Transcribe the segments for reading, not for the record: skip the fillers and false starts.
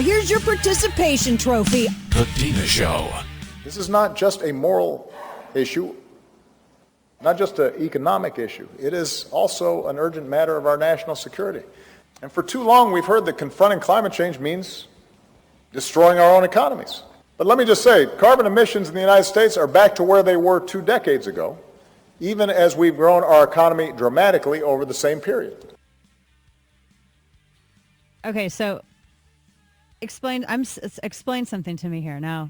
here's your participation trophy. The Dina Show. This is not just a moral issue, not just an economic issue. It is also an urgent matter of our national security. And for too long, we've heard that confronting climate change means destroying our own economies. But let me just say, carbon emissions in the United States are back to where they were 2 decades ago, even as we've grown our economy dramatically over the same period. Okay, so explain something to me here. Now,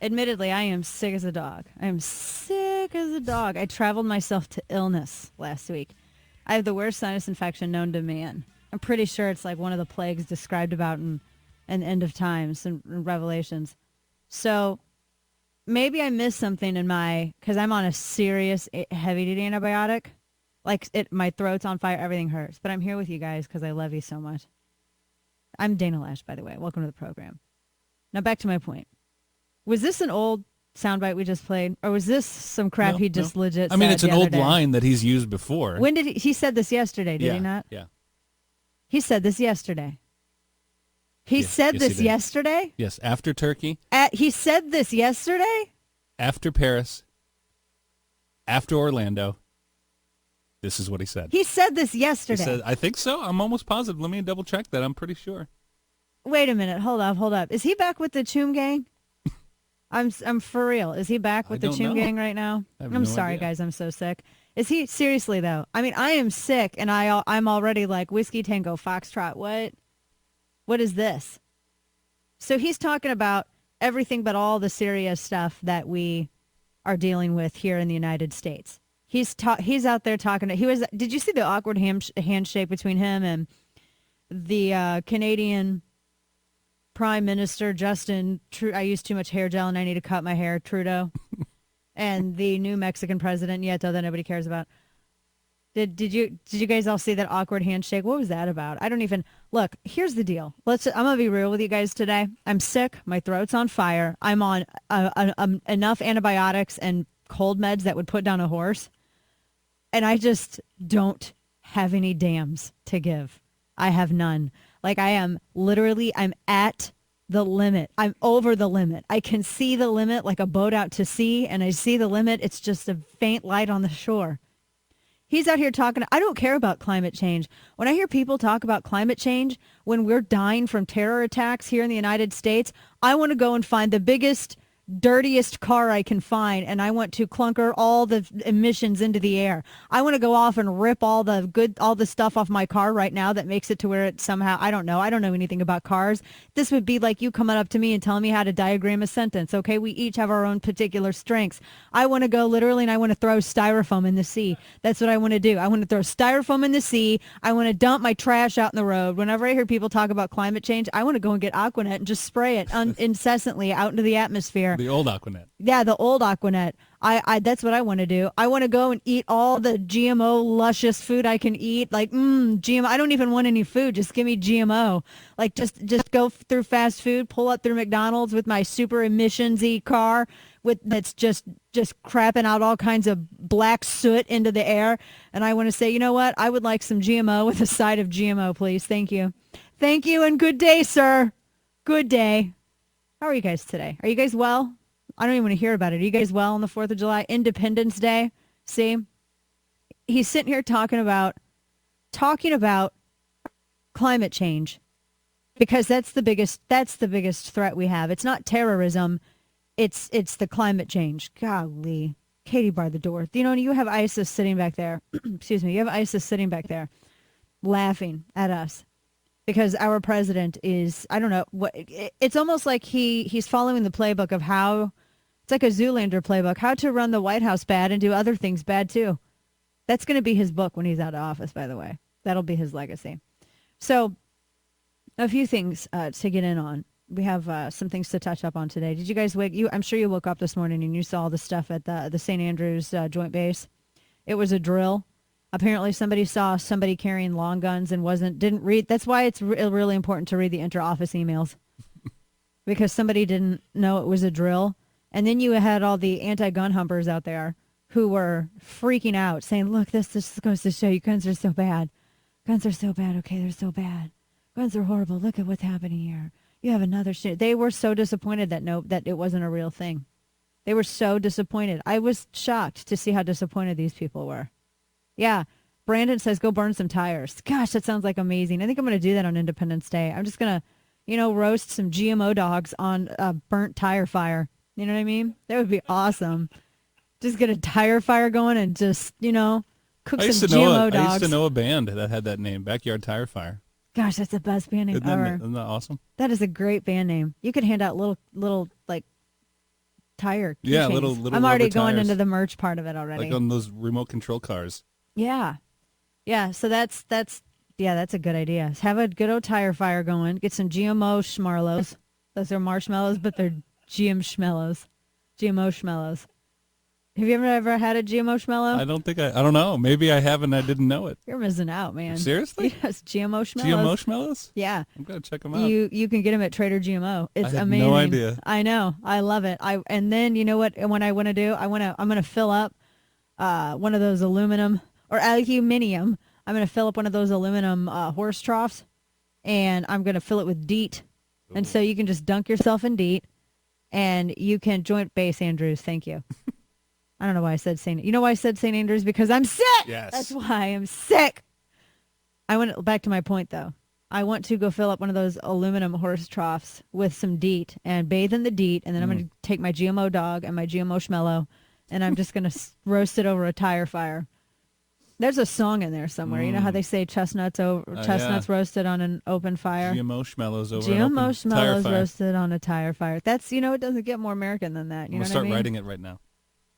admittedly, I am sick as a dog. I am sick as a dog. I traveled myself to illness last week. I have the worst sinus infection known to man. I'm pretty sure it's like one of the plagues described about in End of Times and Revelations. So maybe I missed something because I'm on a serious heavy-duty antibiotic. Like my throat's on fire, everything hurts. But I'm here with you guys because I love you so much. I'm Dana Lash, by the way. Welcome to the program. Now back to my point. Was this an old soundbite we just played, or was this some crap he just legit said? I mean, it's an old day? line that he's used before. When did he said this yesterday, did he not? Yeah. He said this yesterday. He said this yesterday? Yes, after Turkey. He said this yesterday? After Paris. After Orlando. This is what he said. He said this yesterday. He said, I think so. I'm almost positive. Let me double check that. I'm pretty sure. Wait a minute. Hold up. Is he back with the Choom Gang? I'm for real. Is he back with the Choom Gang right now? I'm sorry, guys. I'm so sick. Is he seriously though? I mean, I am sick, and I'm already like Whiskey Tango Foxtrot. What is this? So he's talking about everything but all the serious stuff that we are dealing with here in the United States. He's out there talking. Did you see the awkward handshake between him and the Canadian Prime Minister Justin Trudeau? I use too much hair gel and I need to cut my hair. Trudeau. And the new Mexican president, Nieto, that nobody cares about. Did you guys all see that awkward handshake? What was that about? I don't even look. Here's the deal. I'm gonna be real with you guys today. I'm sick. My throat's on fire. I'm on enough antibiotics and cold meds that would put down a horse, and I just don't have any dams to give. I have none. Like I'm at the limit. I'm over the limit. I can see the limit like a boat out to sea, and I see the limit. It's just a faint light on the shore. He's out here talking. I don't care about climate change. When I hear people talk about climate change, when we're dying from terror attacks here in the United States, I want to go and find the biggest, dirtiest car I can find, and I want to clunker all the emissions into the air. I want to go off and rip all the stuff off my car right now that makes it to where it somehow, I don't know anything about cars. This would be like you coming up to me and telling me how to diagram a sentence. Okay, we each have our own particular strengths. I want to go literally and I want to throw styrofoam in the sea. That's what I want to do. I want to throw styrofoam in the sea. I want to dump my trash out in the road. Whenever I hear people talk about climate change, I want to go and get Aquanet and just spray it incessantly out into the atmosphere. The old Aquanet. Yeah, the old Aquanet. I that's what I want to do. I want to go and eat all the GMO luscious food I can eat. Like, GMO. I don't even want any food. Just give me GMO. Like, just go through fast food, pull up through McDonald's with my super emissions-y car that's just crapping out all kinds of black soot into the air. And I want to say, you know what? I would like some GMO with a side of GMO, please. Thank you. Thank you, and good day, sir. Good day. How are you guys today? Are you guys well? I don't even want to hear about it. Are you guys well on the 4th of July? Independence Day? See? He's sitting here talking about climate change because that's the biggest threat we have. It's not terrorism. It's the climate change. Golly. Katie barred the door. You know, you have ISIS sitting back there. Excuse me. You have ISIS sitting back there laughing at us. Because our president is, I don't know, it's almost like he's following the playbook of how, it's like a Zoolander playbook, how to run the White House bad and do other things bad too. That's going to be his book when he's out of office, by the way. That'll be his legacy. So, a few things to get in on. We have some things to touch up on today. Did you guys I'm sure you woke up this morning and you saw the stuff at the St. Andrews Joint Base. It was a drill. Apparently somebody saw somebody carrying long guns and didn't read. That's why it's really important to read the inter-office emails. Because somebody didn't know it was a drill. And then you had all the anti-gun humpers out there who were freaking out, saying, look, this goes to show you guns are so bad. Guns are so bad. Okay, they're so bad. Guns are horrible. Look at what's happening here. You have another shit. They were so disappointed that it wasn't a real thing. They were so disappointed. I was shocked to see how disappointed these people were. Yeah. Brandon says, go burn some tires. Gosh, that sounds like amazing. I think I'm going to do that on Independence Day. I'm just going to, roast some GMO dogs on a burnt tire fire. You know what I mean? That would be awesome. Just get a tire fire going and just, cook some GMO dogs. I used to know a band that had that name, Backyard Tire Fire. Gosh, that's the best band name ever. Isn't that awesome? That is a great band name. You could hand out little like tire. Yeah, chains. little. I'm already rubber going tires, into the merch part of it already. like on those remote control cars. Yeah. So that's a good idea. Have a good old tire fire going. Get some GMO schmarlos. Those are marshmallows, but they're GM schmellos. GMO schmellos. Have you ever had a GMO schmello? I don't know. Maybe I haven't. I didn't know it. You're missing out, man. Seriously? Yes, GMO schmellos. GMO schmellos? Yeah. I'm going to check them out. You can get them at Trader GMO. It's I had amazing. no idea. I know. I love it. And then you know what? When I want to do, I'm going to fill up one of those aluminum or aluminium. I'm going to fill up one of those aluminum horse troughs, and I'm going to fill it with DEET. Ooh. And so you can just dunk yourself in DEET, and you can joint base Andrews. Thank you. I don't know why I said St. You know why I said St. Andrews? Because I'm sick. Yes. That's why I'm sick. I went back to my point, though. I want to go fill up one of those aluminum horse troughs with some DEET and bathe in the DEET, and then I'm going to take my GMO dog and my GMO schmello, and I'm just going to roast it over a tire fire. There's a song in there somewhere. You know how they say chestnuts roasted on an open fire? GMO schmellos over GMO an open schmellos tire fire. roasted on a tire fire. That's, it doesn't get more American than that. You know what I mean? Start writing it right now.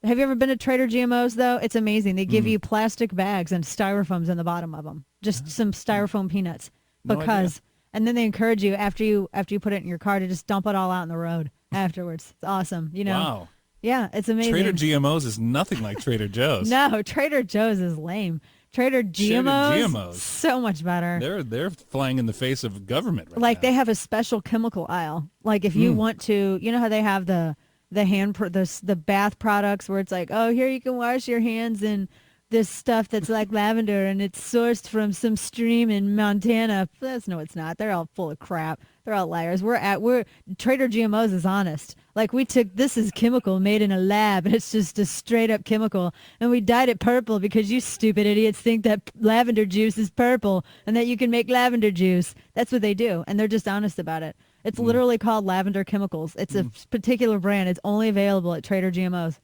Have you ever been to Trader GMO's, though? It's amazing. They give you plastic bags and styrofoams in the bottom of them. Just some styrofoam peanuts. And then they encourage you after you put it in your car to just dump it all out in the road afterwards. It's awesome. Wow. Yeah, it's amazing. Trader GMO's is nothing like Trader Joe's. No, Trader Joe's is lame. Trader GMO's so much better. They're flying in the face of government right like now. They have a special chemical aisle. Like if you want to, you know how they have the bath products where it's like, oh, here you can wash your hands in this stuff that's like lavender and it's sourced from some stream in Montana. No, it's not. They're all full of crap. They're all liars. Trader GMO's is honest. Like this is chemical made in a lab and it's just a straight up chemical. And we dyed it purple because you stupid idiots think that lavender juice is purple and that you can make lavender juice. That's what they do. And they're just honest about it. It's literally called Lavender Chemicals. It's a particular brand. It's only available at Trader GMO's.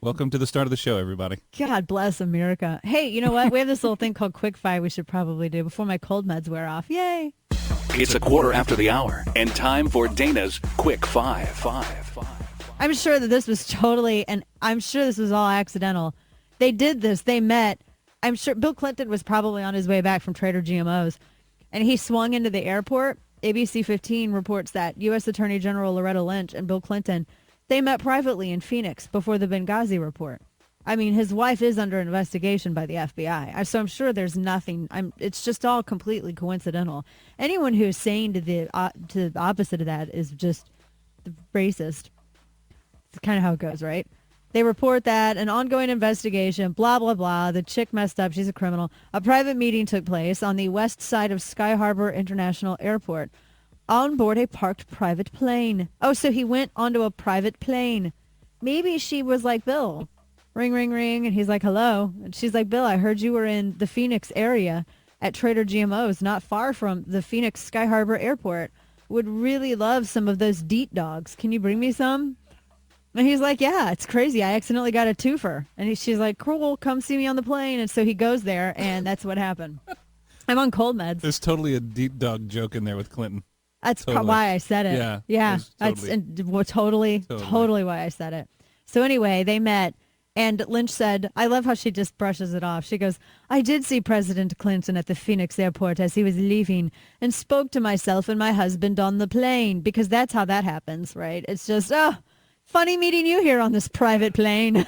Welcome to the start of the show, everybody. God bless America. Hey, you know what? We have this little thing called Quick Five we should probably do before my cold meds wear off. Yay. It's a quarter after the hour and time for Dana's Quick Five. I'm sure that this was I'm sure this was all accidental. They did this. They met. I'm sure Bill Clinton was probably on his way back from Trader GMO's, and he swung into the airport. ABC 15 reports that U.S. Attorney General Loretta Lynch and Bill Clinton, they met privately in Phoenix before the Benghazi report. I mean, his wife is under investigation by the FBI, so I'm sure there's nothing. It's just all completely coincidental. Anyone who is saying to the opposite of that is just racist. It's kind of how it goes, right? They report that an ongoing investigation, blah, blah, blah. The chick messed up. She's a criminal. A private meeting took place on the west side of Sky Harbor International Airport on board a parked private plane. Oh, so he went onto a private plane. Maybe she was like, Bill, ring, ring, ring. And he's like, hello. And she's like, Bill, I heard you were in the Phoenix area at Trader GMO's, not far from the Phoenix Sky Harbor Airport. Would really love some of those DEET dogs. Can you bring me some? And he's like, yeah, it's crazy. I accidentally got a twofer. And she's like, cool, come see me on the plane. And so he goes there, and that's what happened. I'm on cold meds. There's totally a DEET dog joke in there with Clinton. That's why I said it. Yeah. Totally why I said it. So anyway, they met, and Lynch said, I love how she just brushes it off. She goes, I did see President Clinton at the Phoenix airport as he was leaving and spoke to myself and my husband on the plane, because that's how that happens, right? It's just, funny meeting you here on this private plane.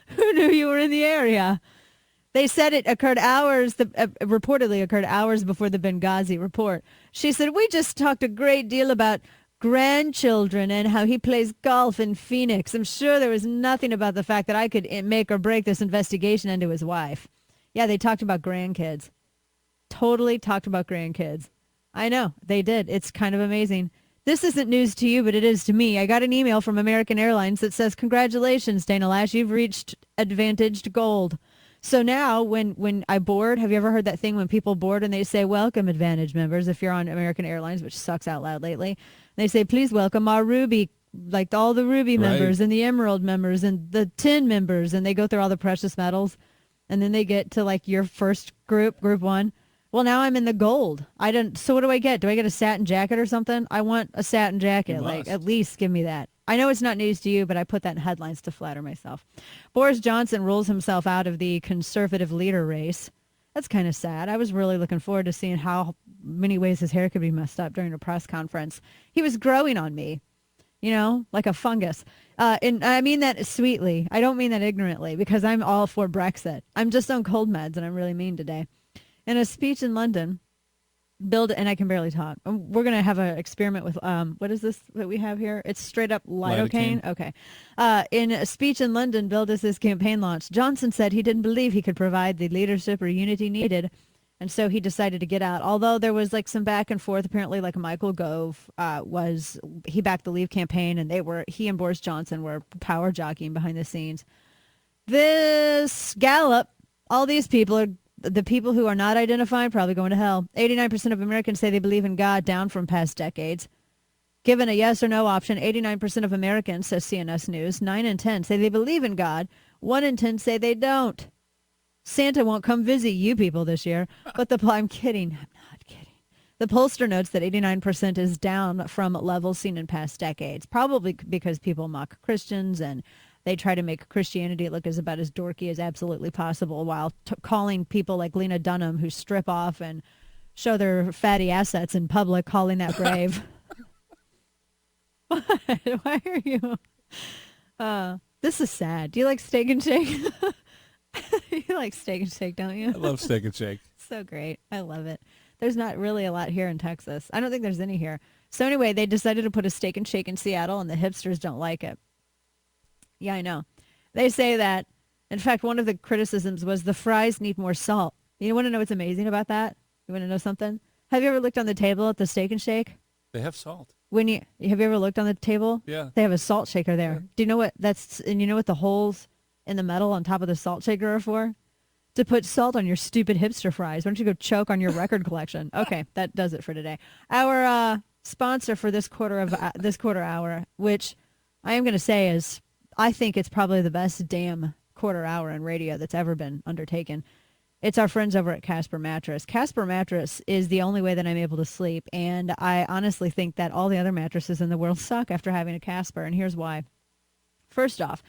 Who knew you were in the area? They said it occurred reportedly occurred hours before the Benghazi report. She said, we just talked a great deal about grandchildren and how he plays golf in Phoenix. I'm sure there was nothing about the fact that I could make or break this investigation into his wife. Yeah, they talked about grandkids. Totally talked about grandkids. I know, they did. It's kind of amazing. This isn't news to you, but it is to me. I got an email from American Airlines that says, congratulations, Dana Lash, you've reached Advantaged Gold. So now when I board, have you ever heard that thing when people board and they say, welcome Advantage members, if you're on American Airlines, which sucks out loud lately. They say, please welcome our Ruby, like all the Ruby members and the Emerald members and the Tin members. And they go through all the precious metals. And then they get to like your first group 1. Well, now I'm in the gold. So what do I get? Do I get a satin jacket or something? I want a satin jacket. Like, at least give me that. I know it's not news to you, but I put that in headlines to flatter myself. Boris Johnson rules himself out of the conservative leader race. That's kind of sad. I was really looking forward to seeing how many ways his hair could be messed up during a press conference. He was growing on me, like a fungus. And I mean that sweetly. I don't mean that ignorantly, because I'm all for Brexit. I'm just on cold meds, and I'm really mean today. In a speech in London, and I can barely talk. We're going to have an experiment with, what is this that we have here? It's straight up lidocaine. Okay. In a speech in London, billed as his campaign launch, Johnson said he didn't believe he could provide the leadership or unity needed, and so he decided to get out. Although there was like some back and forth, apparently like Michael Gove he backed the Leave campaign, and he and Boris Johnson were power jockeying behind the scenes. This Gallup, all these people are, the people who are not identified, probably going to hell. 89% of Americans say they believe in God, down from past decades. Given a yes or no option, 89% of Americans, says CNS News, 9 in 10 say they believe in God. 1 in 10 say they don't. Santa won't come visit you people this year. But I'm kidding. I'm not kidding. The pollster notes that 89% is down from levels seen in past decades, probably because people mock Christians and they try to make Christianity look about as dorky as absolutely possible, while calling people like Lena Dunham, who strip off and show their fatty assets in public, calling that brave. What? Why are you? This is sad. Do you like Steak and Shake? You like Steak and Shake, don't you? I love Steak and Shake. So great. I love it. There's not really a lot here in Texas. I don't think there's any here. So anyway, they decided to put a Steak and Shake in Seattle, and the hipsters don't like it. Yeah, I know. They say that, in fact, one of the criticisms was the fries need more salt. You want to know what's amazing about that? You want to know something? Have you ever looked on the table at the Steak and Shake? They have salt. Have you ever looked on the table? Yeah. They have a salt shaker there. Yeah. Do you know what and you know what the holes in the metal on top of the salt shaker are for? To put salt on your stupid hipster fries. Why don't you go choke on your record collection? Okay, that does it for today. Our sponsor for this quarter hour, which I am going to say is, I think it's probably the best damn quarter hour in radio that's ever been undertaken. It's our friends over at Casper Mattress. Casper Mattress is the only way that I'm able to sleep, and I honestly think that all the other mattresses in the world suck after having a Casper, and here's why. First off,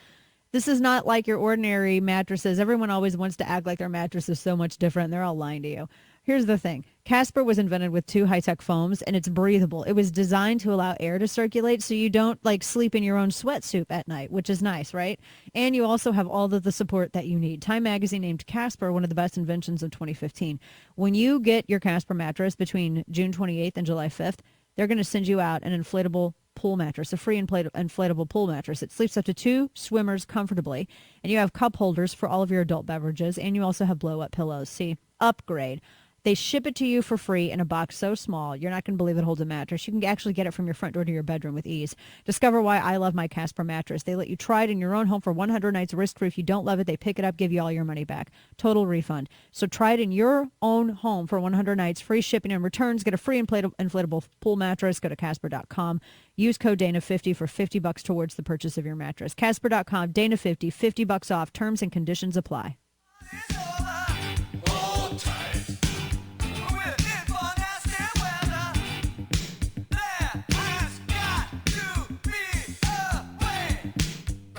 this is not like your ordinary mattresses. Everyone always wants to act like their mattress is so much different. They're all lying to you. Here's the thing. Casper was invented with 2 high-tech foams, and it's breathable. It was designed to allow air to circulate so you don't sleep in your own sweatsuit at night, which is nice, right? And you also have all of the support that you need. Time magazine named Casper one of the best inventions of 2015. When you get your Casper mattress between June 28th and July 5th, they're going to send you out an inflatable pool mattress, a free inflatable pool mattress. It sleeps up to 2 swimmers comfortably, and you have cup holders for all of your adult beverages, and you also have blow-up pillows. See, upgrade. They ship it to you for free in a box so small, you're not going to believe it holds a mattress. You can actually get it from your front door to your bedroom with ease. Discover why I love my Casper mattress. They let you try it in your own home for 100 nights risk-free. If you don't love it, they pick it up, give you all your money back. Total refund. So try it in your own home for 100 nights, free shipping and returns. Get a free inflatable pool mattress. Go to Casper.com. Use code Dana50 for $50 towards the purchase of your mattress. Casper.com, Dana50, $50 off. Terms and conditions apply.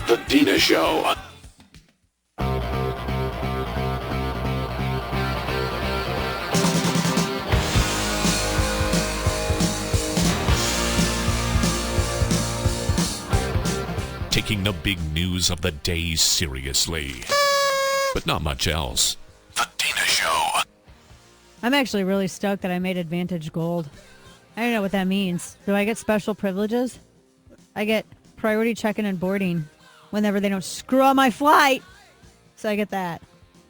The Dina Show. Taking the big news of the day seriously, but not much else. The Dina Show. I'm actually really stoked that I made Advantage Gold. I don't know what that means. Do I get special privileges? I get priority check-in and boarding whenever they don't screw up my flight. So I get that.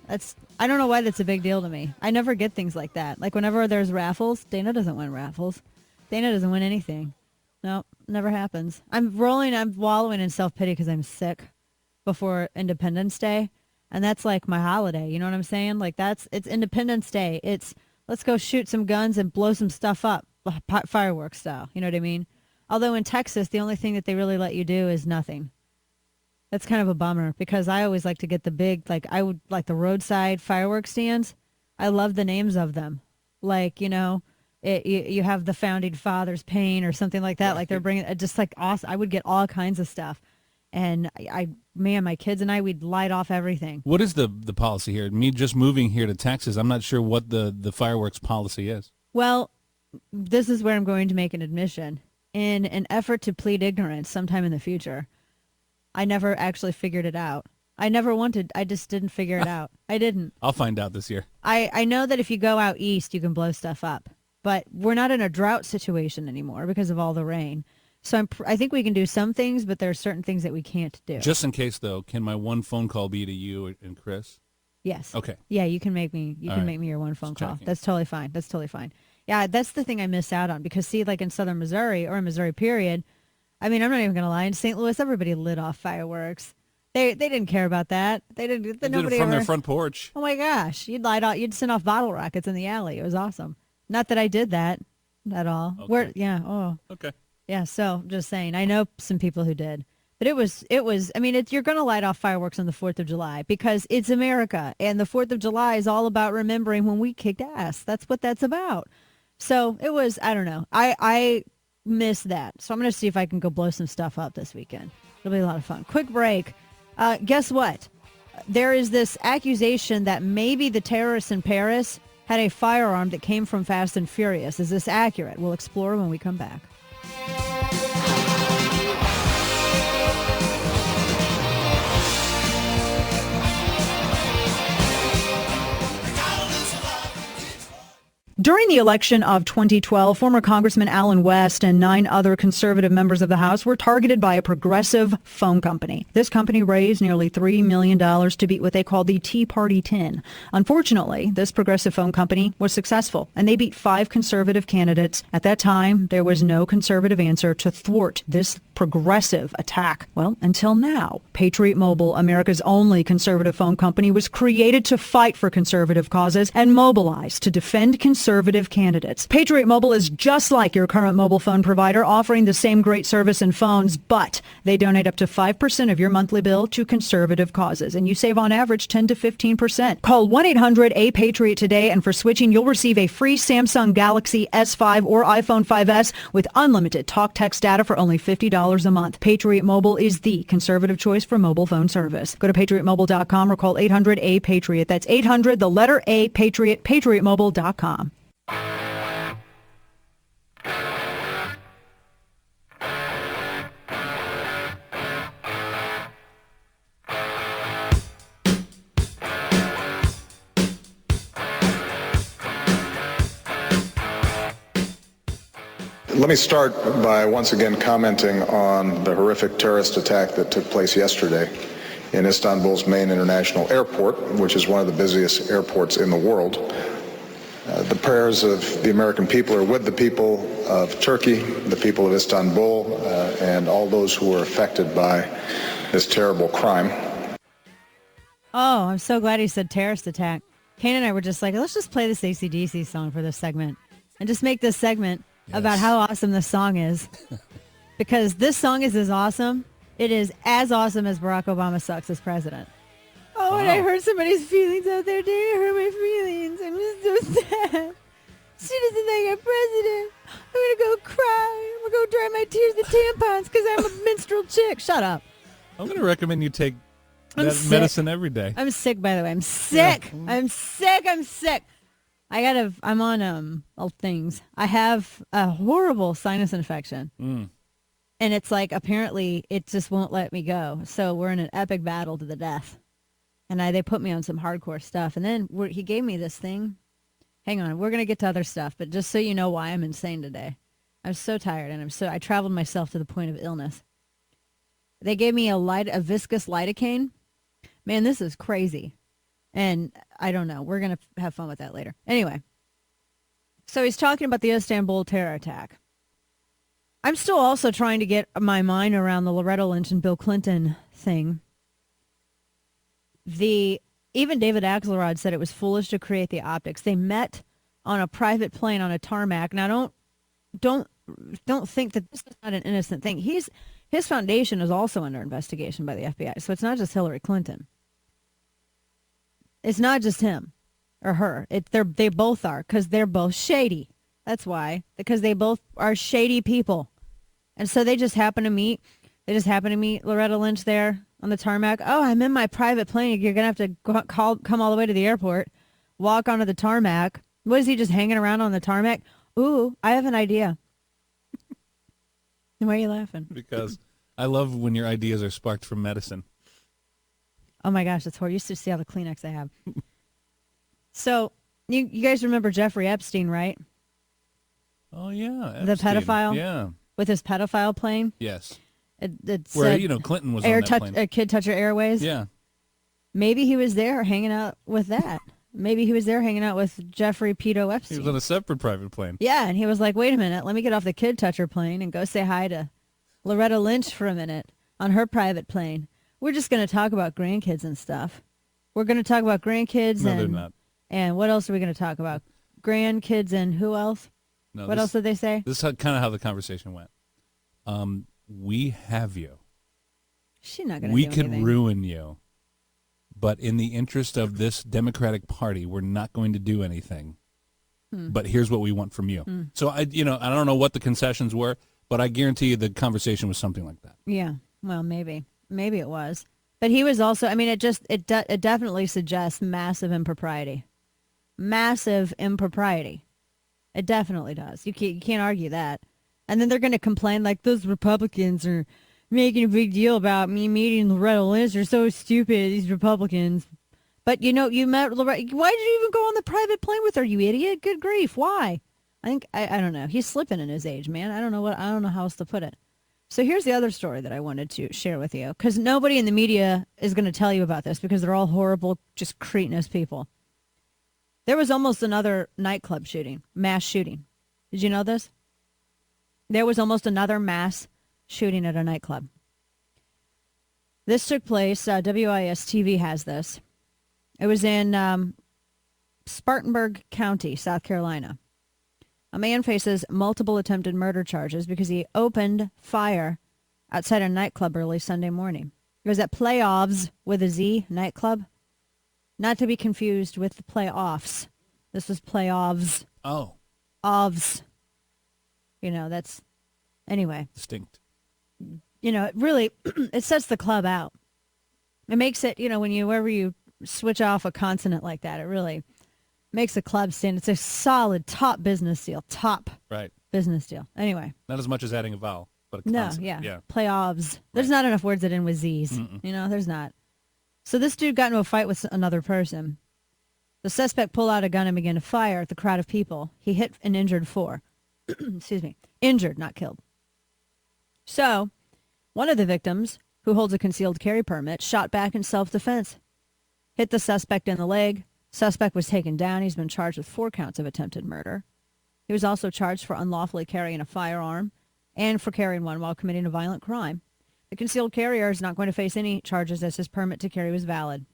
I don't know why that's a big deal to me. I never get things like that. Like whenever there's raffles, Dana doesn't win raffles. Dana doesn't win anything. No, never happens. I'm wallowing in self-pity because I'm sick before Independence Day. And that's like my holiday. You know what I'm saying? Like it's Independence Day. It's let's go shoot some guns and blow some stuff up, fireworks style. You know what I mean? Although in Texas, the only thing that they really let you do is nothing. That's kind of a bummer because I always like to get the big, I would like the roadside fireworks stands. I love the names of them. Like, you have the Founding Fathers paint or something like that. Like they're bringing just like awesome. I would get all kinds of stuff. And my kids and I, we'd light off everything. What is the policy here? Me just moving here to Texas, I'm not sure what the fireworks policy is. Well, this is where I'm going to make an admission. In an effort to plead ignorance sometime in the future, I never actually figured it out. I just didn't figure it out. I didn't. I'll find out this year. I know that if you go out east, you can blow stuff up. But we're not in a drought situation anymore because of all the rain. So I think we can do some things, but there are certain things that we can't do. Just in case, though, can my one phone call be to you and Chris? Yes. Okay. Yeah, you can make me. You can make me your one phone call. That's totally fine. That's totally fine. Yeah, that's the thing I miss out on because see, like in Southern Missouri or in Missouri, period. I mean, I'm not even gonna lie. In St. Louis, everybody lit off fireworks. They didn't care about that. They didn't. They did it from their front porch. Oh my gosh, you'd send off bottle rockets in the alley. It was awesome. Not that I did that at all. Okay. Okay. Yeah. So just saying, I know some people who did. But it was. I mean, you're going to light off fireworks on the 4th of July because it's America, and the 4th of July is all about remembering when we kicked ass. That's what that's about. So it was. I don't know. I miss that. So I'm going to see if I can go blow some stuff up this weekend. It'll be a lot of fun. Quick break. Guess what? There is this accusation that maybe the terrorists in Paris had a firearm that came from Fast and Furious. Is this accurate? We'll explore when we come back. During the election of 2012, former Congressman Allen West and 9 other conservative members of the House were targeted by a progressive phone company. This company raised nearly $3 million to beat what they called the Tea Party 10. Unfortunately, this progressive phone company was successful, and they beat 5 conservative candidates. At that time, there was no conservative answer to thwart this progressive attack. Well, until now. Patriot Mobile, America's only conservative phone company, was created to fight for conservative causes and mobilize to defend conservative candidates. Patriot Mobile is just like your current mobile phone provider, offering the same great service and phones, but they donate up to 5% of your monthly bill to conservative causes, and you save on average 10 to 15%. Call 1-800-A-PATRIOT today, and for switching, you'll receive a free Samsung Galaxy S5 or iPhone 5S with unlimited talk text data for only $50 a month. Patriot Mobile is the conservative choice for mobile phone service. Go to patriotmobile.com or call 800-A-PATRIOT. That's 800, the letter A, Patriot, patriotmobile.com. Let me start by once again commenting on the horrific terrorist attack that took place yesterday in Istanbul's main international airport, which is one of the busiest airports in the world. The prayers of the American people are with the people of Turkey, the people of Istanbul, and all those who were affected by this terrible crime. Oh, I'm so glad he said terrorist attack. Kane and I were just like, let's just play this AC/DC song for this segment and just make this segment about how awesome this song is. Because this song is as awesome. It is as awesome as Barack Obama sucks as president. Oh, wow. And I hurt somebody's feelings out there. Dang, it hurt my feelings. I'm just so sad. She doesn't like our president. I'm going to go cry. I'm going to go dry my tears with tampons because I'm a minstrel chick. Shut up. I'm going to recommend you take that medicine every day. I'm sick, by the way. I'm sick. Yeah. I'm sick. I'm on all things. I have a horrible sinus infection. And it's like, apparently, it just won't let me go. So we're in an epic battle to the death. And they put me on some hardcore stuff. And then he gave me this thing. Hang on, we're going to get to other stuff. But just so you know why I'm insane today. I'm so tired, and I traveled myself to the point of illness. They gave me a viscous lidocaine. Man, this is crazy. And I don't know. We're going to have fun with that later. Anyway, so he's talking about the Istanbul terror attack. I'm still also trying to get my mind around the Loretta Lynch and Bill Clinton thing. Even David Axelrod said it was foolish to create the optics. They met on a private plane on a tarmac. Now, don't think that this is not an innocent thing. His foundation is also under investigation by the FBI, so it's not just Hillary Clinton. It's not just him or her. They both are, because they're both shady. That's why, because they both are shady people, and so they just happen to meet. They just happen to meet Loretta Lynch there on the tarmac. Oh, I'm in my private plane. You're gonna have to come all the way to the airport, walk onto the tarmac. What is he just hanging around on the tarmac? Ooh, I have an idea. Why are you laughing? Because I love when your ideas are sparked from medicine. Oh my gosh, that's horrible. You used to see all the Kleenex I have. So, you guys remember Jeffrey Epstein, right? Oh, yeah. Epstein. The pedophile? Yeah. With his pedophile plane? Yes. It Where, Clinton was on that plane. Kid Toucher Airways? Yeah. Maybe he was there hanging out with that. Maybe he was there hanging out with Jeffrey Pedo Epstein. He was on a separate private plane. Yeah, and he was like, wait a minute, let me get off the Kid Toucher plane and go say hi to Loretta Lynch for a minute on her private plane. We're just going to talk about grandkids and stuff. We're going to talk about grandkids No, they're not. And what else are we going to talk about? Grandkids and who else? No, what else did they say? This is kind of how the conversation went. We have you. She's not going to do We anything. could ruin you. But in the interest of this Democratic Party, we're not going to do anything. But here's what we want from you. So I don't know what the concessions were, but I guarantee you the conversation was something like that. Yeah. Well, maybe it was. But he was also. I mean, it definitely suggests massive impropriety. Massive impropriety. It definitely does. You can't argue that. And then they're going to complain like those Republicans are making a big deal about me meeting Loretta Lynch. They're so stupid, these Republicans. But, you met Loretta. Why did you even go on the private plane with her, you idiot? Good grief. Why? I don't know. He's slipping in his age, man. I don't know how else to put it. So here's the other story that I wanted to share with you, because nobody in the media is going to tell you about this because they're all horrible, just cretinous people. There was almost another nightclub shooting, mass shooting. Did you know this? There was almost another mass shooting at a nightclub. This took place, WIS-TV has this. It was in Spartanburg County, South Carolina. A man faces multiple attempted murder charges because he opened fire outside a nightclub early Sunday morning. It was at Playoffs with a Z nightclub. Not to be confused with the playoffs. This was Playoffs. Oh. Ovs. That's... Anyway. Distinct. It really... it sets the club out. It makes it, whenever you switch off a consonant like that, it really... makes a club stand. It's a solid top business deal. Top right business deal. Anyway. Not as much as adding a vowel, but a consonant. Yeah. Playoffs. There's not enough words that end with Z's. There's not. So this dude got into a fight with another person. The suspect pulled out a gun and began to fire at the crowd of people. He hit and injured 4. Excuse me. Injured, not killed. So, one of the victims, who holds a concealed carry permit, shot back in self-defense. Hit the suspect in the leg. Suspect was taken down. He's been charged with 4 counts of attempted murder. He was also charged for unlawfully carrying a firearm and for carrying one while committing a violent crime. The concealed carrier is not going to face any charges as his permit to carry was valid.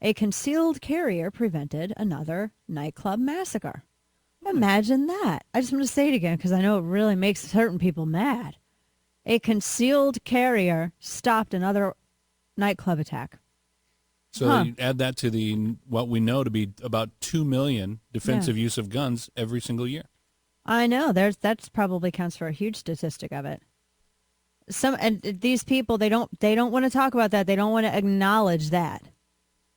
A concealed carrier prevented another nightclub massacre. Imagine that. I just want to say it again because I know it really makes certain people mad. A concealed carrier stopped another nightclub attack. So you add that to what we know to be about 2 million defensive use of guns every single year. I know. That probably counts for a huge statistic of it. And these people, they don't want to talk about that. They don't want to acknowledge that.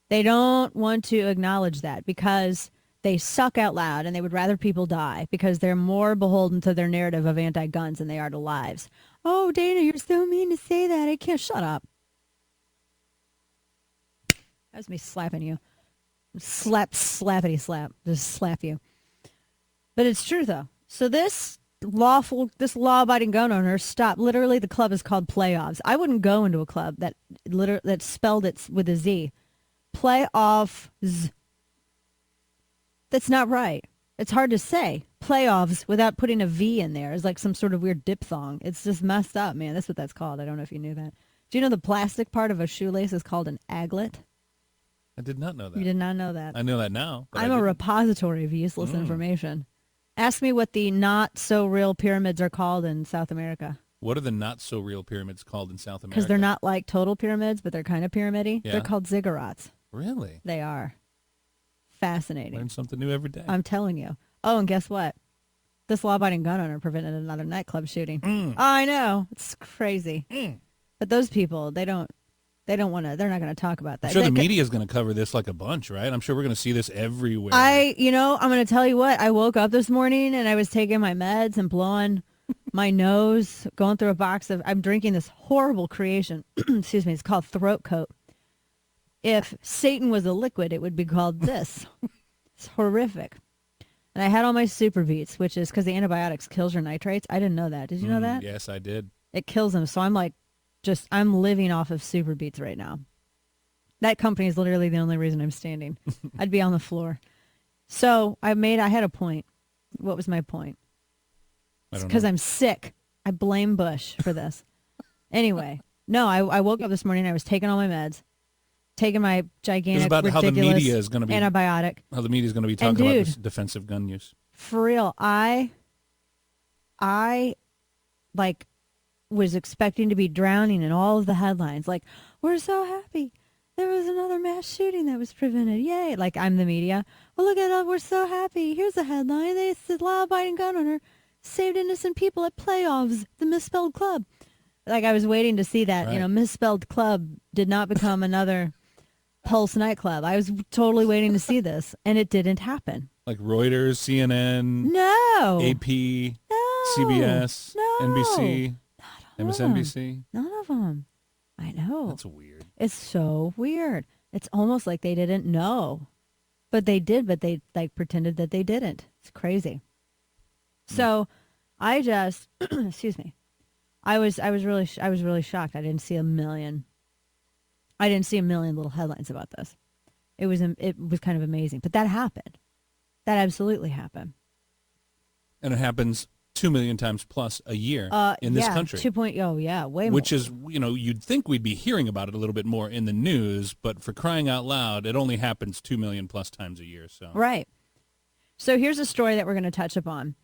They don't want to acknowledge that because they suck out loud and they would rather people die because they're more beholden to their narrative of anti-guns than they are to lives. Oh, Dana, you're so mean to say that. I can't. Shut up. That's me slapping you. Slappity slap. Just slap you. But it's true, though. So this law-abiding gun owner stopped. Literally, the club is called Playoffs. I wouldn't go into a club that spelled it with a Z. Playoffs. That's not right. It's hard to say. playoffs without putting a V in there. It's like some sort of weird diphthong. It's just messed up, man. That's what that's called. I don't know if you knew that. Do you know the plastic part of a shoelace is called an aglet? I did not know that. You did not know that. I know that now. I'm a repository of useless information. Ask me what the not-so-real pyramids are called in South America. What are the not-so-real pyramids called in South America? Because they're not like total pyramids, but they're kind of pyramid-y. Yeah. They're called ziggurats. Really? They are. Fascinating. Learn something new every day. I'm telling you. Oh, and guess what? This law-abiding gun owner prevented another nightclub shooting. Oh, I know. It's crazy. But those people, they don't want to, they're not going to talk about that. I'm sure the media is going to cover this like a bunch, right? I'm sure we're going to see this everywhere. I'm going to tell you what, I woke up this morning and I was taking my meds and blowing my nose, going through a box of, I'm drinking this horrible creation. Excuse me. It's called Throat Coat. If Satan was a liquid, it would be called this. It's horrific. And I had all my Super Beats, which is because the antibiotics kills your nitrates. I didn't know that. Did you know that? Yes, I did. It kills them. So I'm like, I'm living off of Super Beats right now. That company is literally the only reason I'm standing. I'd be on the floor. So I had a point. What was my point? Because I'm sick. I blame Bush for this. Anyway, no, I woke up this morning. I was taking all my meds, taking my gigantic, about ridiculous how the media is going to be antibiotic. How the media is going to be talking about this defensive gun use. For real, I like was expecting to be drowning in all of the headlines. Like, we're so happy. There was another mass shooting that was prevented. Yay. Like, I'm the media. Well, look at it. We're so happy. Here's a headline. They said law-abiding gun owner saved innocent people at playoffs, the misspelled club. Like, I was waiting to see that, right. Misspelled club did not become another Pulse nightclub. I was totally waiting to see this, and it didn't happen. Like Reuters, CNN, No. AP, No. CBS, No. NBC, MSNBC. None of them. I know. That's weird. It's so weird. It's almost like they didn't know. But they did, but they pretended that they didn't. It's crazy. So I just, excuse me. I was really shocked. I didn't see a million little headlines about this. It was kind of amazing. But that happened. That absolutely happened. And it happens 2 million times plus a year in this country. Way more. Which is, you'd think we'd be hearing about it a little bit more in the news, but for crying out loud, it only happens 2 million plus times a year. So right. So here's a story that we're going to touch upon,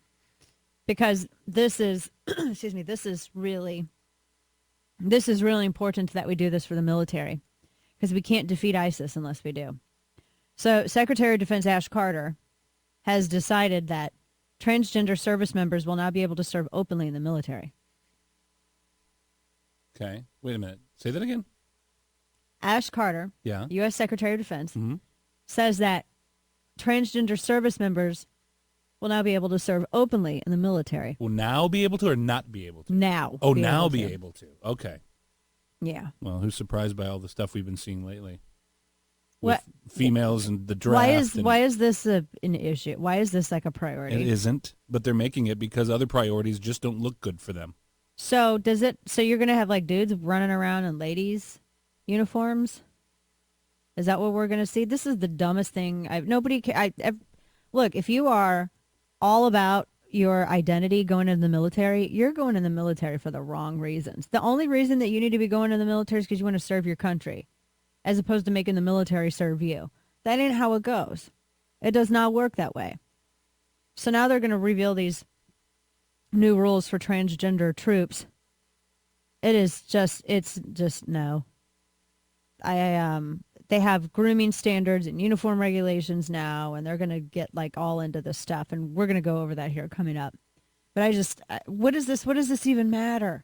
because this is, excuse me, this is really important that we do this for the military, because we can't defeat ISIS unless we do. So Secretary of Defense Ash Carter has decided that transgender service members will now be able to serve openly in the military. Okay. Wait a minute. Say that again. Ash Carter, yeah, U.S. Secretary of Defense, says that transgender service members will now be able to serve openly in the military. Will now be able to or not be able to? Now. Oh, now be able to. Okay. Yeah. Well, who's surprised by all the stuff we've been seeing lately? What females and the draft. Why is this an issue? Why is this like a priority? It isn't, but they're making it because other priorities just don't look good for them. So so you're going to have like dudes running around in ladies' uniforms? Is that what we're going to see? This is the dumbest thing. Look, if you are all about your identity going into the military, you're going in the military for the wrong reasons. The only reason that you need to be going in the military is because you want to serve your country, as opposed to making the military serve you. That ain't how it goes. It does not work that way. So now they're going to reveal these new rules for transgender troops. It's just no. They have grooming standards and uniform regulations now, and they're going to get like all into this stuff, and we're going to go over that here coming up. But what does this even matter?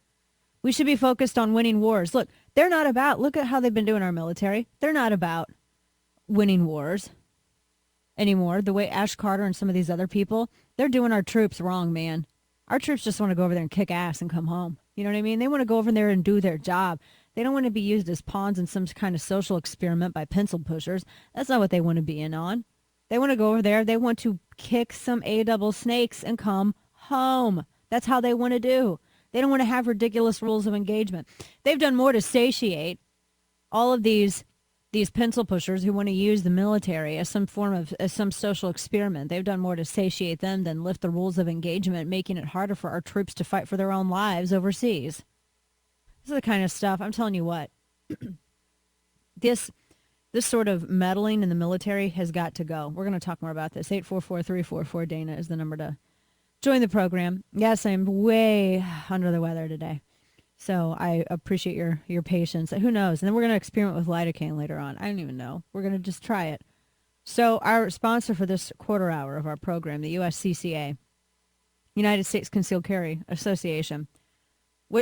We should be focused on winning wars. Look at how they've been doing our military. They're not about winning wars anymore. The way Ash Carter and some of these other people, they're doing our troops wrong, man. Our troops just want to go over there and kick ass and come home. You know what I mean? They want to go over there and do their job. They don't want to be used as pawns in some kind of social experiment by pencil pushers. That's not what they want to be in on. They want to go over there. They want to kick some A-double snakes and come home. That's how they want to do. They don't want to have ridiculous rules of engagement. They've done more to satiate all of these these pencil pushers who want to use the military as some form of as some social experiment. They've done more to satiate them than lift the rules of engagement, making it harder for our troops to fight for their own lives overseas. This is the kind of stuff, I'm telling you what, this sort of meddling in the military has got to go. We're going to talk more about this. 844-344-DANA is the number to join the program. Yes, I'm way under the weather today. So I appreciate your patience. Who knows? And then we're going to experiment with lidocaine later on. I don't even know. We're going to just try it. So our sponsor for this quarter hour of our program, the USCCA, United States Concealed Carry Association,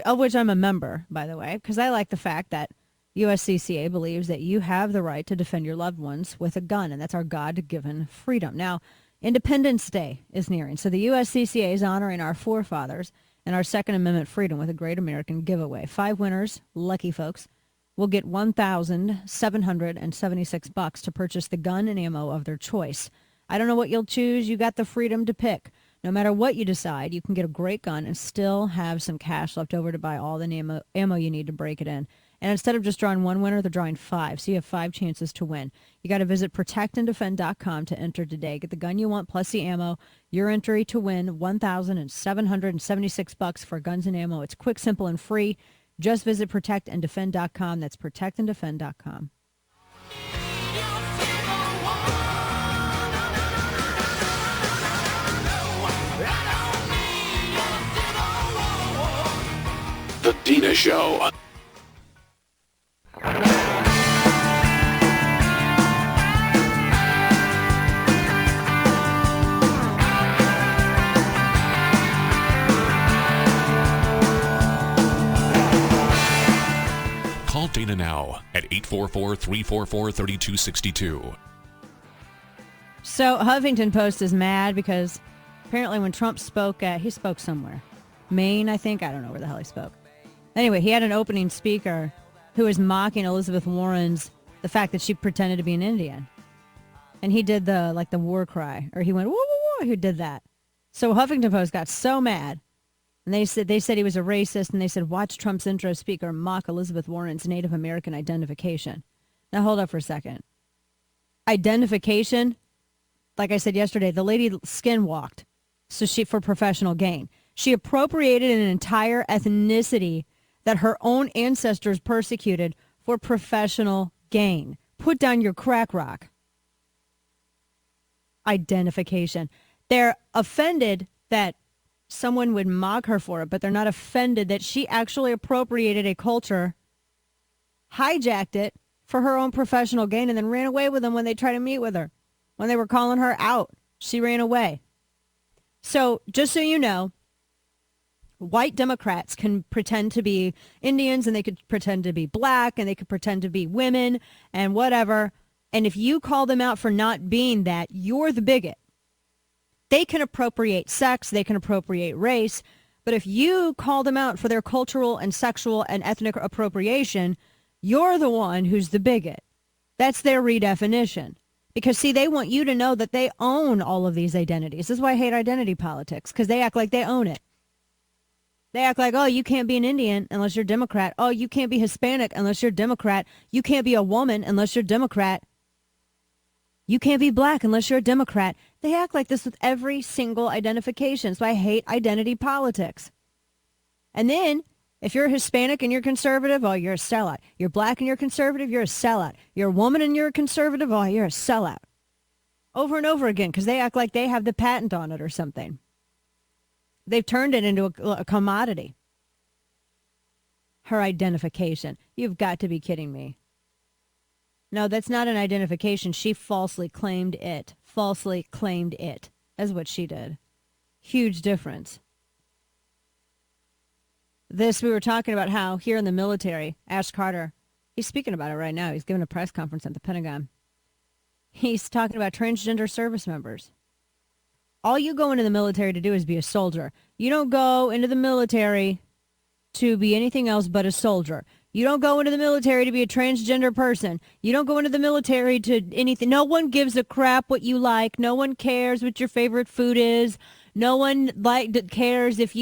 of which I'm a member, by the way, because I like the fact that USCCA believes that you have the right to defend your loved ones with a gun, and that's our God-given freedom. Now, Independence Day is nearing, so the USCCA is honoring our forefathers and our Second Amendment freedom with a great American giveaway. 5 winners, lucky folks, will get $1,776 to purchase the gun and ammo of their choice. I don't know what you'll choose. You got the freedom to pick. No matter what you decide, you can get a great gun and still have some cash left over to buy all the ammo you need to break it in. And instead of just drawing 1 winner, they're drawing 5. So you have 5 chances to win. You got to visit protectanddefend.com to enter today. Get the gun you want plus the ammo. Your entry to win $1,776 for guns and ammo. It's quick, simple, and free. Just visit protectanddefend.com. That's protectanddefend.com. The Dina Show. Call Dana now at 844-344-3262. So Huffington Post is mad because apparently when Trump spoke, he spoke somewhere. Maine, I think. I don't know where the hell he spoke. Anyway, he had an opening speaker who was mocking Elizabeth Warren's, the fact that she pretended to be an Indian. And he did the war cry, or he went, woo, woo, woo, who did that. So Huffington Post got so mad, and they said he was a racist, and they said, watch Trump's intro speaker mock Elizabeth Warren's Native American identification. Now, hold up for a second. Identification, like I said yesterday, the lady skin walked for professional gain. She appropriated an entire ethnicity that her own ancestors persecuted for professional gain. Put down your crack rock. Identification. They're offended that someone would mock her for it, but they're not offended that she actually appropriated a culture, hijacked it for her own professional gain, and then ran away with them when they tried to meet with her. When they were calling her out, she ran away. So just so you know, white Democrats can pretend to be Indians, and they could pretend to be black, and they could pretend to be women and whatever. And if you call them out for not being that, you're the bigot. They can appropriate sex, they can appropriate race, but if you call them out for their cultural and sexual and ethnic appropriation, you're the one who's the bigot. That's their redefinition. Because, see, they want you to know that they own all of these identities. This is why I hate identity politics, because they act like they own it. They act like, oh, you can't be an Indian unless you're Democrat. Oh, you can't be Hispanic unless you're Democrat. You can't be a woman unless you're Democrat. You can't be black unless you're a Democrat. They act like this with every single identification. So I hate identity politics. And then if you're Hispanic and you're conservative, oh, you're a sellout. You're black and you're conservative, you're a sellout. You're a woman and you're a conservative, oh, you're a sellout. Over and over again, because they act like they have the patent on it or something. They've turned it into a commodity. Her identification. You've got to be kidding me. No, that's not an identification. She falsely claimed it. Falsely claimed it. That's what she did. Huge difference. We were talking about how here in the military, Ash Carter, he's speaking about it right now. He's giving a press conference at the Pentagon. He's talking about transgender service members. All you go into the military to do is be a soldier. You don't go into the military to be anything else but a soldier. You don't go into the military to be a transgender person. You don't go into the military to anything. No one gives a crap what you like. No one cares what your favorite food is. No one cares if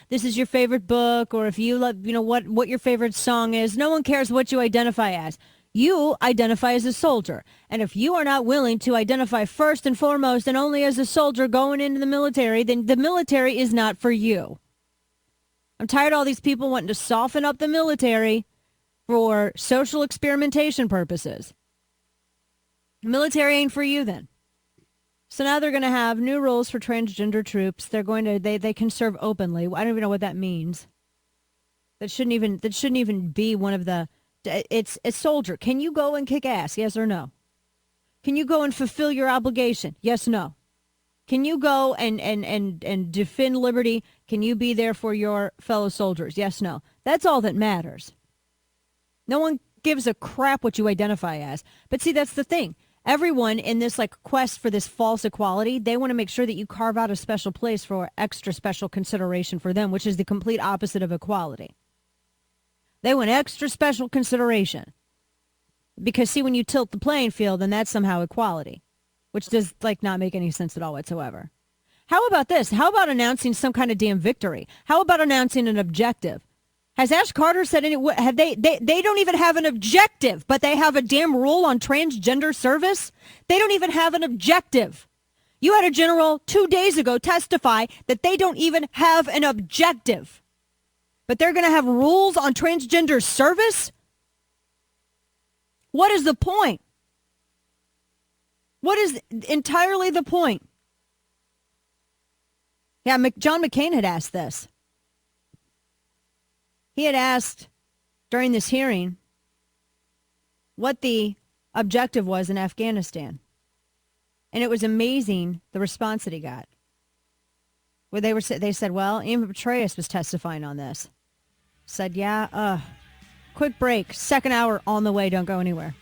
this is your favorite book or if you what your favorite song is. No one cares what you identify as. You identify as a soldier. And if you are not willing to identify first and foremost and only as a soldier going into the military, then the military is not for you. I'm tired of all these people wanting to soften up the military for social experimentation purposes. The military ain't for you then. So now they're going to have new rules for transgender troops. They're going to, they can serve openly. I don't even know what that means. That shouldn't even be one of the, it's a soldier. Can you go and kick ass? Yes or no? Can you go and fulfill your obligation? Yes, no. Can you go and defend liberty? Can you be there for your fellow soldiers? Yes, no. That's all that matters. No one gives a crap what you identify as. But see, that's the thing. Everyone in this quest for this false equality, they want to make sure that you carve out a special place for extra special consideration for them, which is the complete opposite of equality. They want extra special consideration. Because see, when you tilt the playing field, then that's somehow equality, which does not make any sense at all whatsoever. How about this? How about announcing some kind of damn victory? How about announcing an objective? Has Ash Carter said any? Have they don't even have an objective, but they have a damn rule on transgender service? They don't even have an objective. You had a general 2 days ago testify that they don't even have an objective. But they're going to have rules on transgender service? What is the point? What is entirely the point? Yeah, John McCain had asked this. He had asked during this hearing what the objective was in Afghanistan. And it was amazing the response that he got. Where they said, well, Eva Petraeus was testifying on this. Said, yeah, quick break, second hour on the way, don't go anywhere.